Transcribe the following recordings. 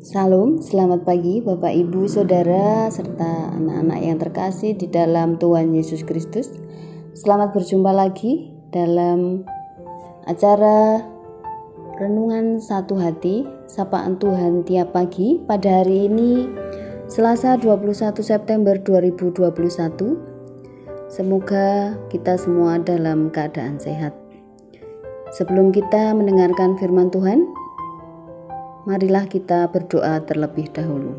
Salam, selamat pagi Bapak Ibu Saudara serta anak-anak yang terkasih di dalam Tuhan Yesus Kristus. Selamat berjumpa lagi dalam acara Renungan Satu Hati, Sapaan Tuhan Tiap Pagi pada hari ini Selasa 21 September 2021. Semoga kita semua dalam keadaan sehat. Sebelum kita mendengarkan firman Tuhan, marilah kita berdoa terlebih dahulu.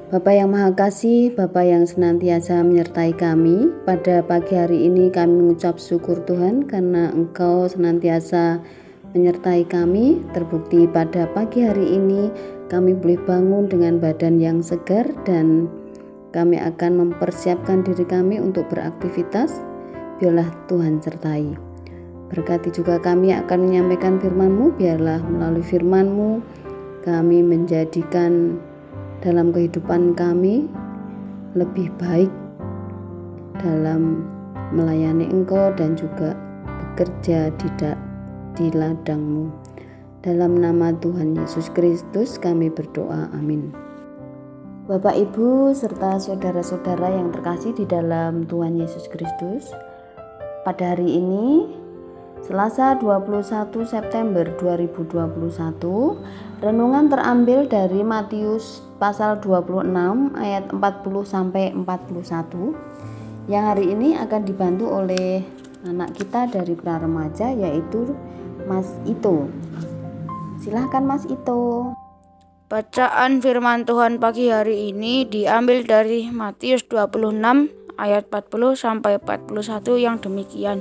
Bapa yang Maha Kasih, Bapa yang senantiasa menyertai kami, pada pagi hari ini kami mengucap syukur Tuhan karena Engkau senantiasa menyertai kami. Terbukti pada pagi hari ini kami boleh bangun dengan badan yang segar dan kami akan mempersiapkan diri kami untuk beraktivitas. Biarlah Tuhan sertai. Berkati juga kami akan menyampaikan firman-Mu, biarlah melalui firman-Mu kami menjadikan dalam kehidupan kami lebih baik dalam melayani Engkau dan juga bekerja di ladang-Mu. Dalam nama Tuhan Yesus Kristus kami berdoa, amin. Bapak, Ibu, serta saudara-saudara yang terkasih di dalam Tuhan Yesus Kristus, pada hari ini Selasa 21 September 2021, renungan terambil dari Matius pasal 26 ayat 40 sampai 41 yang hari ini akan dibantu oleh anak kita dari pra remaja, yaitu Mas Ito. Silahkan Mas Ito. Bacaan firman Tuhan pagi hari ini diambil dari Matius 26 ayat 40 sampai 41 yang demikian.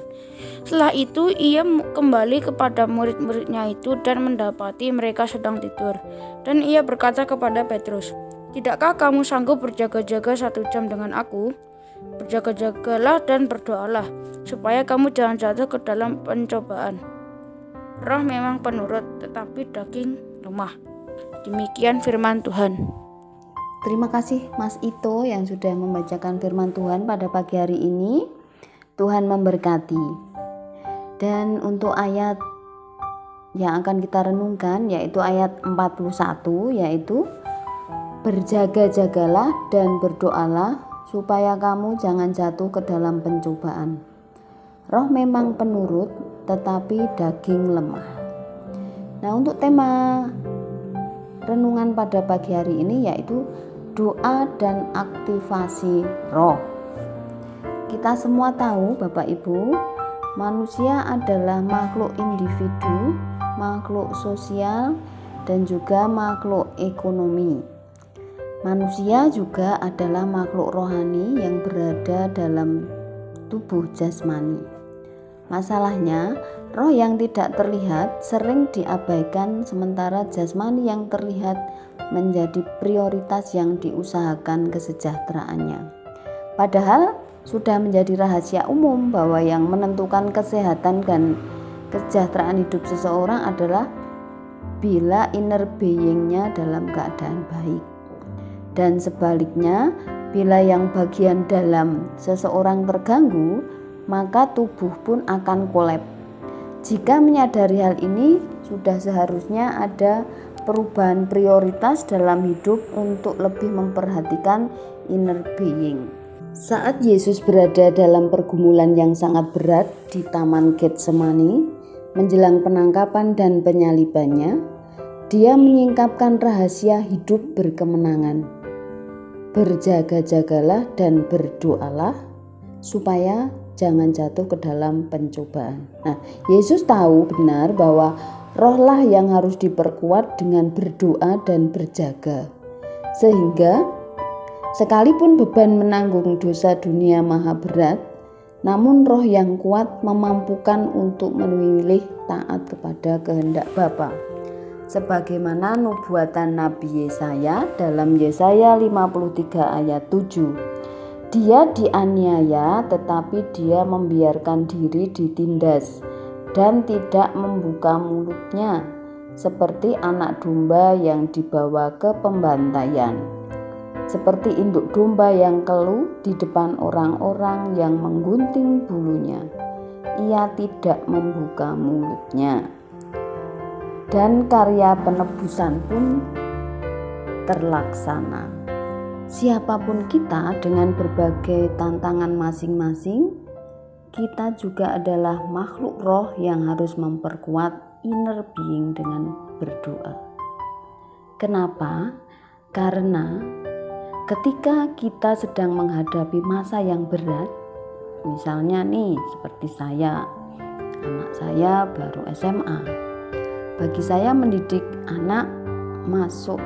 Setelah itu ia kembali kepada murid-muridnya itu dan mendapati mereka sedang tidur. Dan ia berkata kepada Petrus, "Tidakkah kamu sanggup berjaga-jaga 1 jam dengan aku? Berjaga-jagalah dan berdoalah, supaya kamu jangan jatuh ke dalam pencobaan. Roh memang penurut, tetapi daging lemah." Demikian firman Tuhan. Terima kasih Mas Ito yang sudah membacakan firman Tuhan pada pagi hari ini. Tuhan memberkati. Dan untuk ayat yang akan kita renungkan yaitu ayat 41, yaitu berjaga-jagalah dan berdoalah supaya kamu jangan jatuh ke dalam pencobaan. Roh memang penurut, tetapi daging lemah. Nah, untuk tema renungan pada pagi hari ini yaitu doa dan aktivasi roh. Kita semua tahu Bapak Ibu, manusia adalah makhluk individu, makhluk sosial, dan juga makhluk ekonomi. Manusia juga adalah makhluk rohani yang berada dalam tubuh jasmani. Masalahnya, roh yang tidak terlihat sering diabaikan, sementara jasmani yang terlihat menjadi prioritas yang diusahakan kesejahteraannya. Padahal sudah menjadi rahasia umum bahwa yang menentukan kesehatan dan kesejahteraan hidup seseorang adalah bila inner being-nya dalam keadaan baik. Dan sebaliknya, bila yang bagian dalam seseorang terganggu, maka tubuh pun akan kolap. Jika menyadari hal ini, sudah seharusnya ada perubahan prioritas dalam hidup untuk lebih memperhatikan inner being. Saat Yesus berada dalam pergumulan yang sangat berat di Taman Getsemani, menjelang penangkapan dan penyalibannya, dia menyingkapkan rahasia hidup berkemenangan. Berjaga-jagalah dan berdoalah supaya jangan jatuh ke dalam pencobaan. Nah, Yesus tahu benar bahwa rohlah yang harus diperkuat dengan berdoa dan berjaga. Sehingga sekalipun beban menanggung dosa dunia maha berat, namun roh yang kuat memampukan untuk memilih taat kepada kehendak Bapa. Sebagaimana nubuatan Nabi Yesaya dalam Yesaya 53 ayat 7. Dia dianiaya tetapi dia membiarkan diri ditindas dan tidak membuka mulutnya, seperti anak domba yang dibawa ke pembantaian. Seperti induk domba yang keluh di depan orang-orang yang menggunting bulunya, ia tidak membuka mulutnya. Dan karya penebusan pun terlaksana. Siapapun kita dengan berbagai tantangan masing-masing, kita juga adalah makhluk roh yang harus memperkuat inner being dengan berdoa. Kenapa? Karena ketika kita sedang menghadapi masa yang berat, misalnya nih seperti saya, anak saya baru SMA. Bagi saya mendidik anak masuk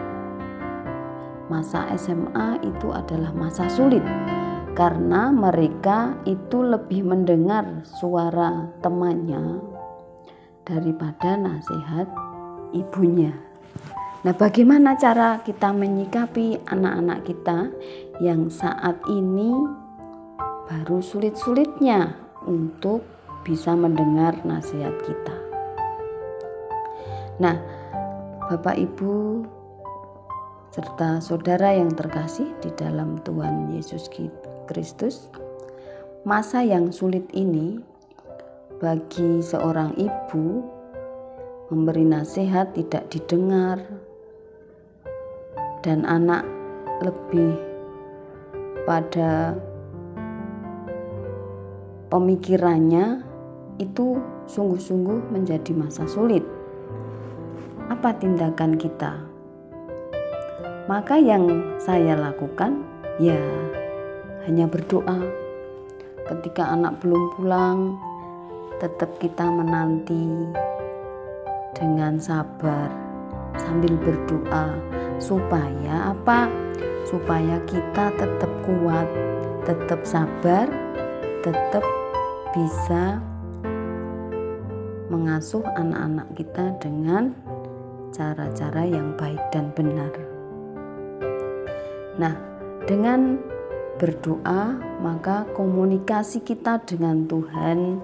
masa SMA itu adalah masa sulit karena mereka itu lebih mendengar suara temannya daripada nasihat ibunya. Nah, bagaimana cara kita menyikapi anak-anak kita yang saat ini baru sulit-sulitnya untuk bisa mendengar nasihat kita? Nah, Bapak Ibu serta saudara yang terkasih di dalam Tuhan Yesus Kristus, masa yang sulit ini bagi seorang ibu memberi nasihat tidak didengar dan anak lebih pada pemikirannya itu sungguh-sungguh menjadi masa sulit. Apa tindakan kita? Maka yang saya lakukan ya hanya berdoa. Ketika anak belum pulang, tetap kita menanti dengan sabar sambil berdoa supaya apa? Supaya kita tetap kuat, tetap sabar, tetap bisa mengasuh anak-anak kita dengan cara-cara yang baik dan benar. Nah, dengan berdoa maka komunikasi kita dengan Tuhan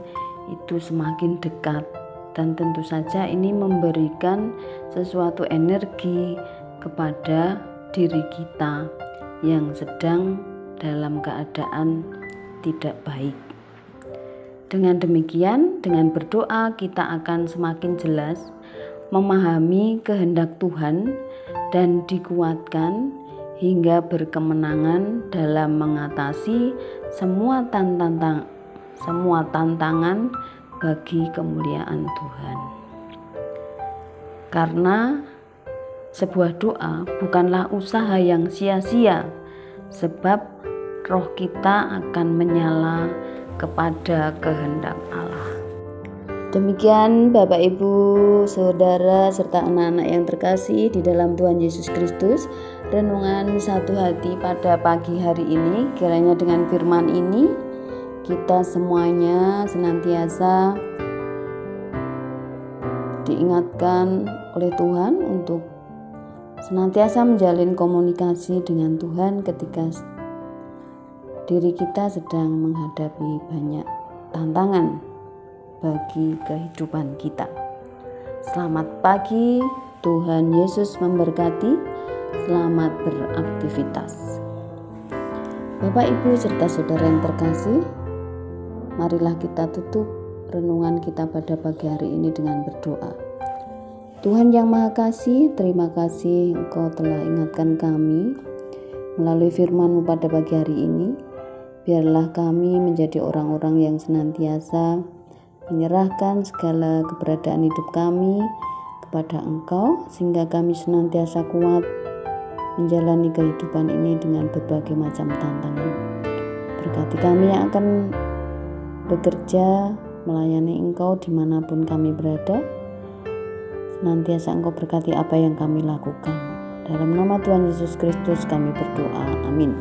itu semakin dekat, dan tentu saja ini memberikan sesuatu energi kepada diri kita yang sedang dalam keadaan tidak baik. Dengan demikian, dengan berdoa kita akan semakin jelas memahami kehendak Tuhan dan dikuatkan hingga berkemenangan dalam mengatasi semua tantangan bagi kemuliaan Tuhan. Karena sebuah doa bukanlah usaha yang sia-sia, sebab roh kita akan menyala kepada kehendak Allah. Demikian Bapak Ibu, Saudara serta anak-anak yang terkasih di dalam Tuhan Yesus Kristus, renungan satu hati pada pagi hari ini. Kiranya dengan firman ini kita semuanya senantiasa diingatkan oleh Tuhan untuk senantiasa menjalin komunikasi dengan Tuhan ketika diri kita sedang menghadapi banyak tantangan bagi kehidupan kita. Selamat pagi, Tuhan Yesus memberkati. Selamat beraktivitas. Bapak, Ibu, serta saudara yang terkasih, marilah kita tutup renungan kita pada pagi hari ini dengan berdoa. Tuhan yang Maha Kasih, terima kasih Engkau telah ingatkan kami melalui firman-Mu pada pagi hari ini. Biarlah kami menjadi orang-orang yang senantiasa menyerahkan segala keberadaan hidup kami kepada Engkau, sehingga kami senantiasa kuat menjalani kehidupan ini dengan berbagai macam tantangan. Berkati kami yang akan bekerja melayani Engkau dimanapun kami berada. Senantiasa Engkau berkati apa yang kami lakukan. Dalam nama Tuhan Yesus Kristus kami berdoa. Amin.